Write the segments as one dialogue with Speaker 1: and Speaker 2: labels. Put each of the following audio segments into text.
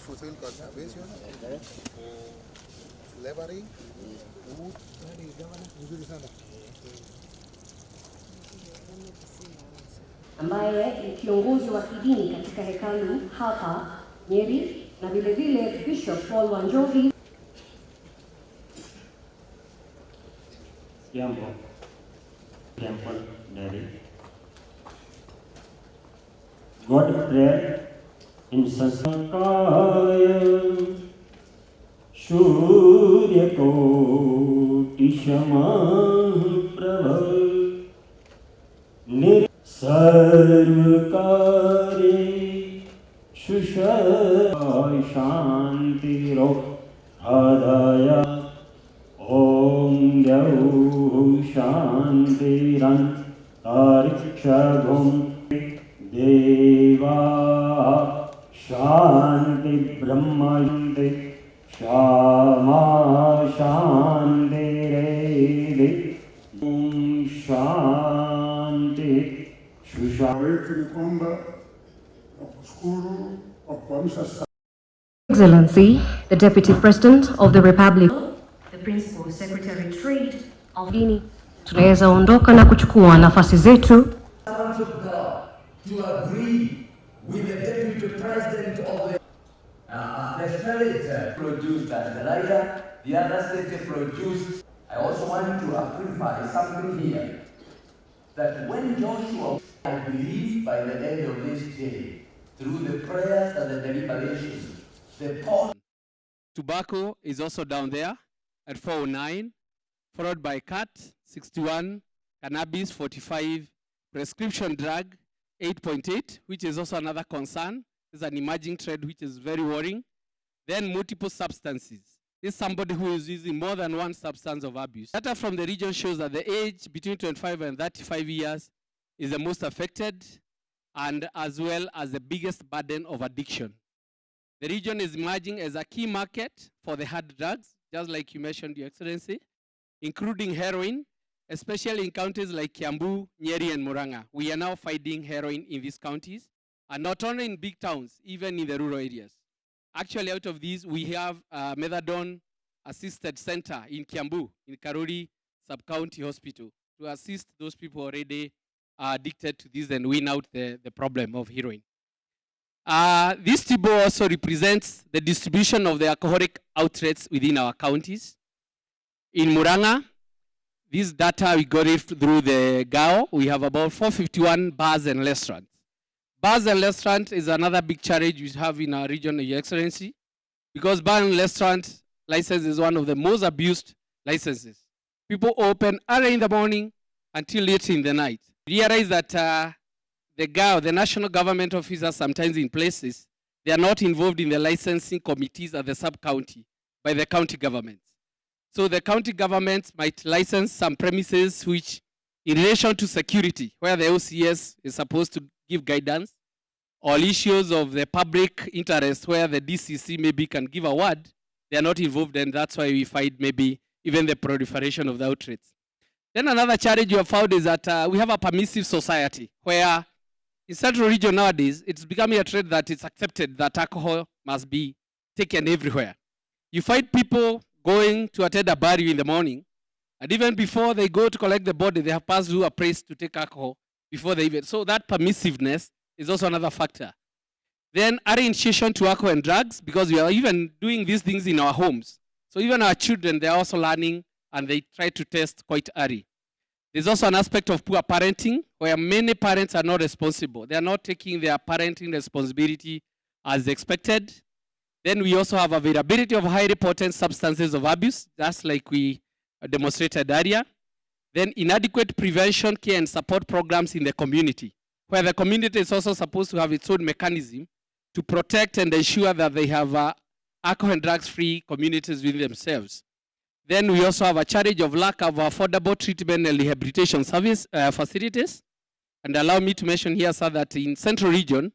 Speaker 1: Fulfill conservation, slavery, food,
Speaker 2: ambaye ni kiongozi wa kidini katika hekalu hapa Nyeri, na vile vile Bishop Paul Wanjohi.
Speaker 3: Jambo dari God prayer in Sansakaya Surya Koti Shamaprabha Sarvakari Shushai Shanti Ro Adaya Om Yau Shantiran Tarikshagum Deva Shanti Brahma Shanti Shama Shanti Rede Om Shanti
Speaker 2: Excellency, the Deputy President of the Republic, the Principal Secretary Trade of Guinea, tunaweza ondoka na kuchukua nafasi zetu.
Speaker 4: To agree with the Deputy President of the state produced the fertilizer, the other state produced. I also want to amplify something here, that when Joshua, I believe by the end of this day, through the prayers and the deliberations, the port.
Speaker 5: Tobacco is also down there at 409, followed by cat 61, cannabis 45, prescription drug 8.8, which is also another concern. It's an emerging trend which is very worrying. Then multiple substances. This is somebody who is using more than one substance of abuse. Data from the region shows that the age between 25 and 35 years is the most affected, and as well as the biggest burden of addiction. The region is emerging as a key market for the hard drugs, just like you mentioned, Your Excellency, including heroin, especially in counties like Kiambu, Nyeri, and Murang'a. We are now fighting heroin in these counties, and not only in big towns, even in the rural areas. Actually, out of these, we have a methadone-assisted center in Kiambu, in Karuri Sub-County Hospital, to assist those people already addicted to this and win out the problem of heroin. This table also represents the distribution of the alcoholic outlets within our counties. In Murang'a, this data, we got it through the GAO. We have about 451 bars and restaurants. Bars and restaurants is another big challenge we have in our region, Your Excellency, because bar and restaurant license is one of the most abused licenses. People open early in the morning until late in the night. Realize that the GAO, the national government officers, sometimes in places, they are not involved in the licensing committees at the sub-county by the county governments. So the county government might license some premises which, in relation to security, where the OCS is supposed to give guidance, or issues of the public interest where the DCC maybe can give a word, they are not involved, and that's why we fight maybe even the proliferation of the outlets. Then another challenge you have found is that we have a permissive society where in Central Region nowadays, it's becoming a trend that it's accepted that alcohol must be taken everywhere. You find people going to attend a burial in the morning, and even before they go to collect the body, they have passed through a place to take alcohol before they even. So that permissiveness is also another factor. Then our initiation to alcohol and drugs, because we are even doing these things in our homes. So even our children, they are also learning, and they try to test quite early. There's also an aspect of poor parenting, where many parents are not responsible. They are not taking their parenting responsibility as expected. Then we also have availability of highly potent substances of abuse, just like we demonstrated earlier. Then inadequate prevention, care and support programs in the community, where the community is also supposed to have its own mechanism to protect and ensure that they have alcohol and drugs-free communities within themselves. Then we also have a challenge of lack of affordable treatment and rehabilitation service facilities. And allow me to mention here, sir, that in Central Region,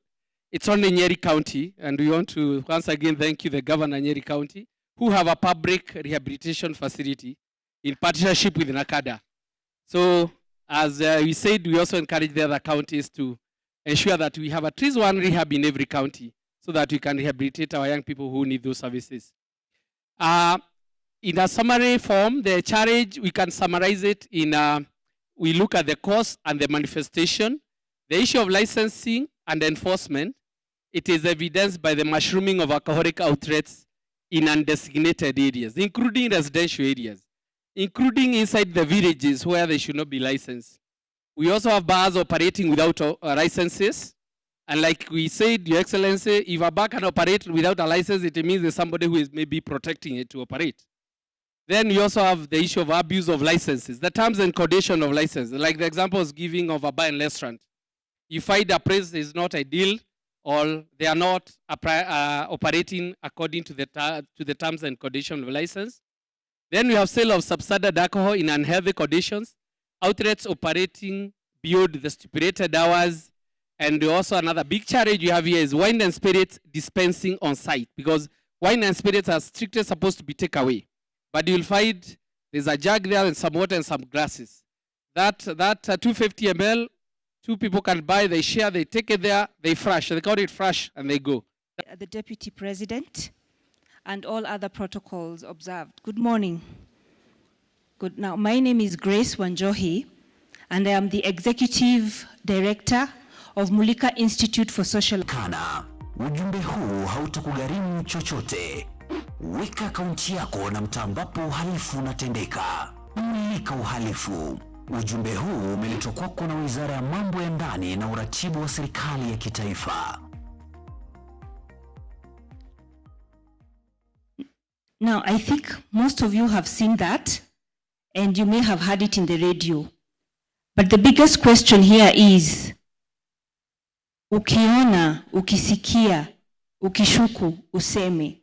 Speaker 5: it's only Nyeri County, and we want to once again thank you, the Governor Nyeri County, who have a public rehabilitation facility in partnership with NACADA. So, as we said, we also encourage the other counties to ensure that we have at least one rehab in every county so that we can rehabilitate our young people who need those services. In a summary form, the challenge, we can summarize it in we look at the cause and the manifestation. The issue of licensing and enforcement, it is evidenced by the mushrooming of alcoholic outlets in undesignated areas, including residential areas, including inside the villages where they should not be licensed. We also have bars operating without licenses. And like we said, Your Excellency, if a bar can operate without a license, it means there's somebody who is maybe protecting it to operate. Then you also have the issue of abuse of licenses, the terms and conditions of licenses, like the example I was giving of a bar and restaurant. You find a place is not ideal, or they are not operating according to the terms and conditions of license. Then we have sale of substandard alcohol in unhealthy conditions, outlets operating beyond the stipulated hours, and also another big challenge you have here is wine and spirits dispensing on site, because wine and spirits are strictly supposed to be taken away. But you'll find there's a jug there and some water and some glasses. That 250 ml, two people can buy, they share, they take it there, they fresh, they call it fresh, and they go.
Speaker 6: The Deputy President and all other protocols observed. Good morning. Good. Now, my name is Grace Wanjohi, and I am the Executive Director of Mulika Institute for Social...
Speaker 7: Kana, ujumbe huu hautakugharimu chochote. Weka akaunti yako na mtaa ambapo uhalifu unatendeka. Mulika uhalifu. Ujumbe huu umeletwa kwako na Wizara ya Mambo ya Ndani na Uratibu wa Serikali ya Kitaifa.
Speaker 6: Now, I think most of you have seen that, and you may have heard it in the radio. But the biggest question here is, ukiona, ukisikia, ukishuku, useme.